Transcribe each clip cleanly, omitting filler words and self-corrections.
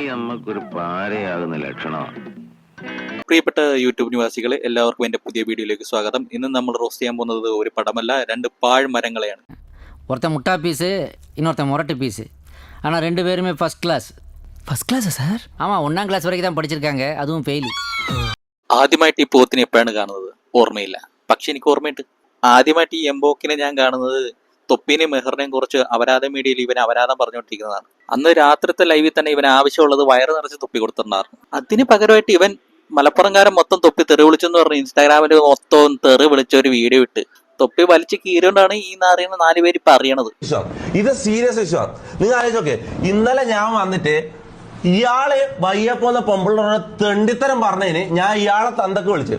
ഇനി നമുക്കൊരു പാരയാകുന്ന ലക്ഷണമാണ്. പ്രിയപ്പെട്ട യൂട്യൂബ് നിവാസികളെ, എല്ലാവർക്കും എൻ്റെ പുതിയ വീഡിയോയിലേക്ക് സ്വാഗതം. ഇന്ന് നമ്മൾ റോസ്റ്റ് ചെയ്യാൻ പോകുന്നത് ഒരു പടമല്ല, രണ്ട് പാഴ്മരങ്ങളെയാണ്. ஒருத்தன் முட்டா பீஸு, இன்னொருத்தன் முரட்டு பீஸு. ஆனால் ரெண்டு பேருமே ஃபஸ்ட் கிளாஸ். ஃபஸ்ட் கிளாஸா சார்? ஆமாம், 1ஆம் கிளாஸ் வரைக்கும் தான் പഠിച്ചിருக்காங்க, അതും ഫെയിലി. ആദ്യമായിട്ട് ഈ പോത്തിനെ എപ്പോഴാണ് കാണുന്നത് ഓർമ്മയില്ല, പക്ഷെ എനിക്ക് ഓർമ്മയുണ്ട്. ആദ്യമായിട്ട് ഈ എംബോക്കിനെ ഞാൻ കാണുന്നത് തൊപ്പിനെയും മെഹറിനെയും കുറിച്ച് അപരാധ മീഡിയയിൽ ഇവൻ അപരാധം പറഞ്ഞുകൊണ്ടിരിക്കുന്നതാണ്. അന്ന് രാത്രിത്തെ ലൈവിൽ തന്നെ ഇവൻ ആവശ്യമുള്ളത് വയറ് നിറച്ച് തൊപ്പി കൊടുത്തിട്ടുണ്ടായിരുന്നു. അതിന് പകരമായിട്ട് ഇവൻ മലപ്പുറംകാരൻ മൊത്തം തൊപ്പി തെറി വിളിച്ചെന്ന് പറഞ്ഞ് ഇൻസ്റ്റാഗ്രാമിൽ മൊത്തം തെറി വിളിച്ച ഒരു വീഡിയോ ഇട്ട് തൊപ്പി വലിച്ച് കീറിയോണ്ടാണ് ഈ നാറിയുന്ന 4 പേര് ഇപ്പൊ അറിയണത്. ഇത് സീരിയസ് വിശ്വാസം. നിങ്ങൾ ആലോചിച്ചോക്കെ, ഇന്നലെ ഞാൻ വന്നിട്ട് ഇയാള് വയ്യപ്പോന്ന പൊമ്പിള്ള തെണ്ടിത്തരം പറഞ്ഞതിന് ഞാൻ ഇയാളെ തന്തക്ക് വിളിച്ചു.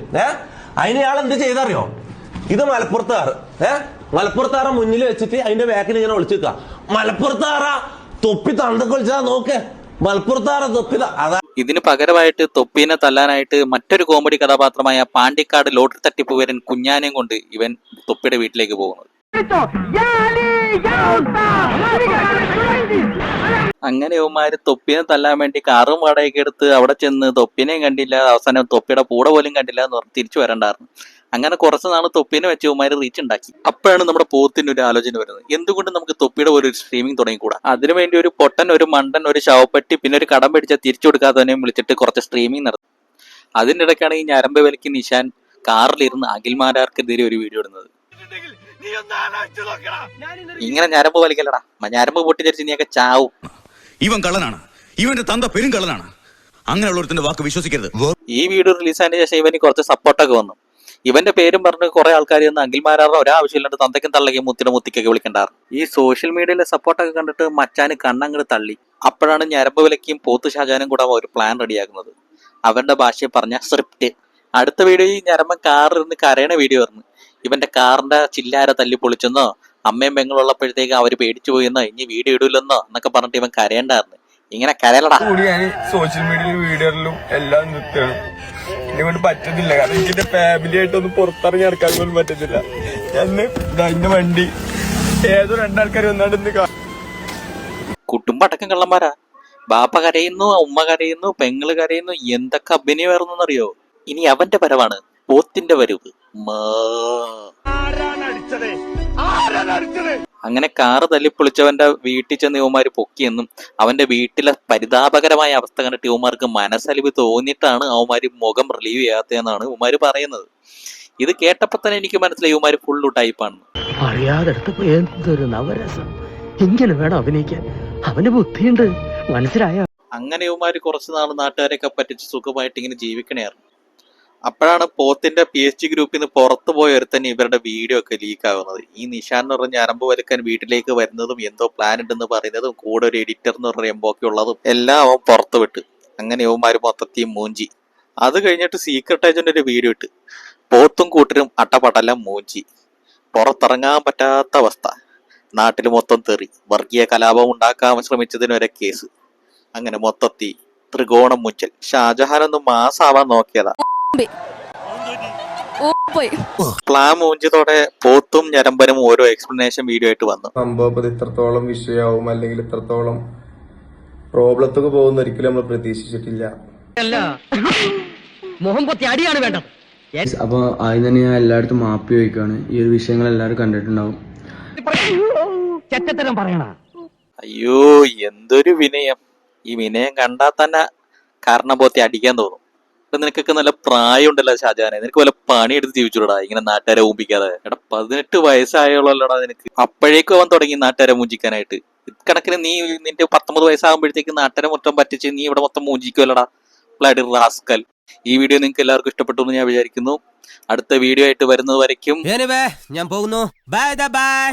അതിന് ഇയാൾ എന്ത് ചെയ്തറിയോ? ഇത് മലപ്പുറത്താറ് മലപ്പുറത്താറ മുന്നിൽ വെച്ചിട്ട് അതിന്റെ ബാക്കിൽ ഇങ്ങനെ വിളിച്ചിക്ക, മലപ്പുറത്താറ തൊപ്പി തന്തക്ക് വിളിച്ചതാ നോക്ക്, മലപ്പുറത്താറ തൊപ്പി. അതാ ഇതിന് പകരമായിട്ട് തൊപ്പീനെ തല്ലാനായിട്ട് മറ്റൊരു കോമഡി കഥാപാത്രമായ പാണ്ടിക്കാട് ലോട്ടറി തട്ടിപ്പുകാരൻ കുഞ്ഞാനെയും കൊണ്ട് ഇവൻ തൊപ്പിയുടെ വീട്ടിലേക്ക് പോകുന്നത്. അങ്ങനെ ഇവന്മാര് തൊപ്പിനെ തല്ലാൻ വേണ്ടി കാറും വാടകയ്ക്ക് എടുത്ത് അവിടെ ചെന്ന് തൊപ്പിനെയും കണ്ടില്ല, അവസാനം തൊപ്പിയുടെ പൂട പോലും കണ്ടില്ല എന്ന് പറഞ്ഞ് തിരിച്ചു വരണ്ടായിരുന്നു. അങ്ങനെ കുറച്ച് നാൾ തൊപ്പിനെ വെച്ച് ഇവന്മാര് റീച്ച് ഉണ്ടാക്കി. അപ്പോഴാണ് നമ്മുടെ പോത്തിന് ഒരു ആലോചന വരുന്നത്, എന്തുകൊണ്ട് നമുക്ക് തൊപ്പിയുടെ ഒരു സ്ട്രീമിംഗ് തുടങ്ങിക്കൂടാ? അതിനുവേണ്ടി ഒരു പൊട്ടൻ, ഒരു മണ്ടൻ, ഒരു ശവപ്പെട്ടി, പിന്നെ ഒരു കടം പിടിച്ച തിരിച്ചു കൊടുക്കാത്തവനെയും വിളിച്ചിട്ട് കുറച്ച് സ്ട്രീമിംഗ് നടത്തും. അതിനിടയ്ക്കാണ് ഈ ഞരമ്പ് വലിക്ക് നിശാൻ കാറിലിരുന്ന് അഖിൽമാരാർക്കെതിരെ ഒരു വീഡിയോ ഇടുന്നത്. ഇങ്ങനെ ഞരമ്പ് വലിക്കലടാ, ഞരമ്പ് പൊട്ടിച്ചരിച്ച് നീയൊക്കെ ചാവും. ഇവൻ കള്ളനാണ്, ഇവന്റെ തന്ത പെരും കള്ളനാണ്, അങ്ങനെയുള്ളവരുടെ വാക്ക് വിശ്വസിക്കരുത്. ഈ വീഡിയോ റിലീസായതിനു ശേഷം ഇവന് കുറച്ച് സപ്പോർട്ടൊക്കെ വന്നു. ഇവന്റെ പേരും പറഞ്ഞ് കുറെ ആൾക്കാർ ഒന്ന് അഖിൽമാരാറിന് ഒരാവശ്യമില്ലാണ്ട് തന്തയ്ക്കും തള്ളയ്ക്കും മുത്തിക്കൊക്കെ വിളിക്കണ്ടാറ്. ഈ സോഷ്യൽ മീഡിയയിലെ സപ്പോർട്ടൊക്കെ കണ്ടിട്ട് മച്ചാന് കണ്ണങ്ങട് തള്ളി. അപ്പോഴാണ് ഞരമ്പ് വിലക്കും പോത്ത് ഷാജാനും കൂടെ ഒരു പ്ലാൻ റെഡിയാക്കുന്നത്. അവരുടെ ഭാഷയിൽ പറഞ്ഞ സ്ക്രിപ്റ്റ്. അടുത്ത വീഡിയോ ഈ ഞരമ്പൻ കാറിലിരുന്ന് കരയണ വീഡിയോ ആയിരുന്നു. ഇവന്റെ കാറിന്റെ ചില്ലാര തല്ലി പൊളിച്ചെന്നോ, അമ്മയും പെങ്ങളുള്ളപ്പോഴത്തേക്ക് അവര് പേടിച്ചു പോയെന്നോ, ഇനി വീഡിയോ ഇടൂലെന്നോ എന്നൊക്കെ പറഞ്ഞിട്ട് ഇവൻ കരയണ്ടായിരുന്നു. ഇങ്ങനെ കരയലടാ. ഞാൻ സോഷ്യൽ മീഡിയയിലും വീഡിയോയിലും എല്ലാം നിർത്തണം, എന്നെ കൊണ്ട് പറ്റുന്നില്ല. കാരണം എനിക്ക് ഫാമിലി ആയിട്ടൊന്നും പുറത്തിറങ്ങി നടക്കാൻ പോലും പറ്റുന്നില്ല. ഞാൻ വണ്ടി ഏതോ 2 ആൾക്കാർ വന്നാണ്ട് കുട്ടുമ്പടക്കം കള്ളന്മാരാ. ബാപ്പ കരയുന്നു, ഉമ്മ കരയുന്നു, പെങ്ങള് കരയുന്നു, എന്തൊക്കെ അഭിനയമായിരുന്നറിയോ? ഇനി അവന്റെ വരവാണ്, പോത്തിന്റെ വരവ്. അങ്ങനെ കാറ് തല്ലിപ്പൊളിച്ചവന്റെ വീട്ടിൽ ചെന്ന് യുവമാര് പൊക്കിയെന്നും അവന്റെ വീട്ടിലെ പരിതാപകരമായ അവസ്ഥ കണ്ടിട്ട് യുവമാർക്ക് മനസ്സലിവ് തോന്നിയിട്ടാണ് അവന്മാര് മുഖം റിലീവ് ചെയ്യാത്തതെന്നാണ് യുവമാര് പറയുന്നത്. ഇത് കേട്ടപ്പോ തന്നെ എനിക്ക് മനസ്സിലായി യുവമാര് ഫുള്ള് ടൈപ്പാണെന്ന്. അറിയാതെടുത്തപ്പോ എന്തൊരു നവരസം, ഇങ്ങനെ വേണം അഭിനയിക്കാൻ, അവന് ബുദ്ധിയുണ്ട്, മനസ്സിലായോ? അങ്ങനെ യുവമാര് കുറച്ചു നാൾ നാട്ടുകാരെയൊക്കെ പറ്റിച്ച് സുഖമായിട്ട് ഇങ്ങനെ ജീവിക്കണേയായിരുന്നു. അപ്പോഴാണ് പോത്തിന്റെ PhD ഗ്രൂപ്പിൽ നിന്ന് പുറത്തു പോയ ഒരുത്തന്നെ ഇവരുടെ വീഡിയോ ഒക്കെ ലീക്ക് ആവുന്നത്. ഈ നിഷാൻ എന്ന് പറഞ്ഞ ഞരമ്പ് വലിക്കാൻ വീട്ടിലേക്ക് വരുന്നതും എന്തോ പ്ലാൻ ഉണ്ടെന്ന് പറയുന്നതും കൂടെ ഒരു എഡിറ്റർ എന്ന് പറഞ്ഞ എംബോക്കി ഉള്ളതും എല്ലാം അവൻ പുറത്തു വിട്ട്. അങ്ങനെ യുവമാര് മൊത്തത്തിൽ മൂഞ്ചി. അത് കഴിഞ്ഞിട്ട് സീക്രട്ട് ഏജന്റ് ഒരു വീഡിയോ ഇട്ട് പോത്തും കൂട്ടരും അട്ടപടലം മൂഞ്ചി. പുറത്തിറങ്ങാൻ പറ്റാത്ത അവസ്ഥ, നാട്ടിൽ മൊത്തം തെറി, വർഗീയ കലാപം ഉണ്ടാക്കാൻ ശ്രമിച്ചതിനൊരു കേസ്. അങ്ങനെ മൊത്തത്തിൽ ത്രികോണം മുഞ്ചൽ. ഷാജഹാനൊന്നും മാസാവാൻ നോക്കിയതാ. പ്ലാൻ മൂഞ്ചതോടെ പോത്തും ഞരമ്പനും ഓരോ എക്സ്പ്ലനേഷൻ വീഡിയോ ആയിട്ട് വന്നു. സംഭവം ഇത്രത്തോളം വിഷയമാവും അല്ലെങ്കിൽ ഇത്രത്തോളം പ്രോബ്ലത്തൊക്കെ പോകുന്ന ഒരിക്കലും നമ്മൾ പ്രതീക്ഷിച്ചിട്ടില്ല. അപ്പൊ ആദ്യം തന്നെ ഞാൻ എല്ലായിടത്തും മാപ്പി ചോദിക്കാണ്. ഈ ഒരു വിഷയങ്ങൾ എല്ലാവരും കണ്ടിട്ടുണ്ടാവും. അയ്യോ, എന്തൊരു വിനയം! ഈ വിനയം കണ്ടാൽ തന്നെ കാരണം പോത്തി അടിക്കാൻ തോന്നും. നിനക്കൊക്കെ നല്ല പ്രായം ഉണ്ടല്ലോ ഷാജാനെ, നിനക്ക് വല്ല പണിയെടുത്ത് ജീവിച്ചോടാ ഇങ്ങനെ നാട്ടുകാരെ ഊമ്പിക്കാതെ. എടാ 18 വയസ്സായോളല്ലോടാ നിനക്ക്. അപ്പോഴേക്കും അവൻ തുടങ്ങി നാട്ടുകാരെ മൂഞ്ചിക്കാനായിട്ട്. ഇക്കണക്കിന് നീ നിന്റെ 19 വയസ്സാകുമ്പോഴത്തേക്ക് നാട്ടുകാരെ മൊത്തം പറ്റിച്ച് നീ ഇവിടെ മൊത്തം മൂഞ്ചിക്കുമല്ലോടാ, ബ്ലഡി റാസ്കൽ. ഈ വീഡിയോ നിങ്ങൾക്ക് എല്ലാവർക്കും ഇഷ്ടപ്പെട്ടു എന്ന് ഞാൻ വിചാരിക്കുന്നു. അടുത്ത വീഡിയോ ആയിട്ട് വരുന്നത് വരയ്ക്കും ഞാൻ പോകുന്നു. Bye bye.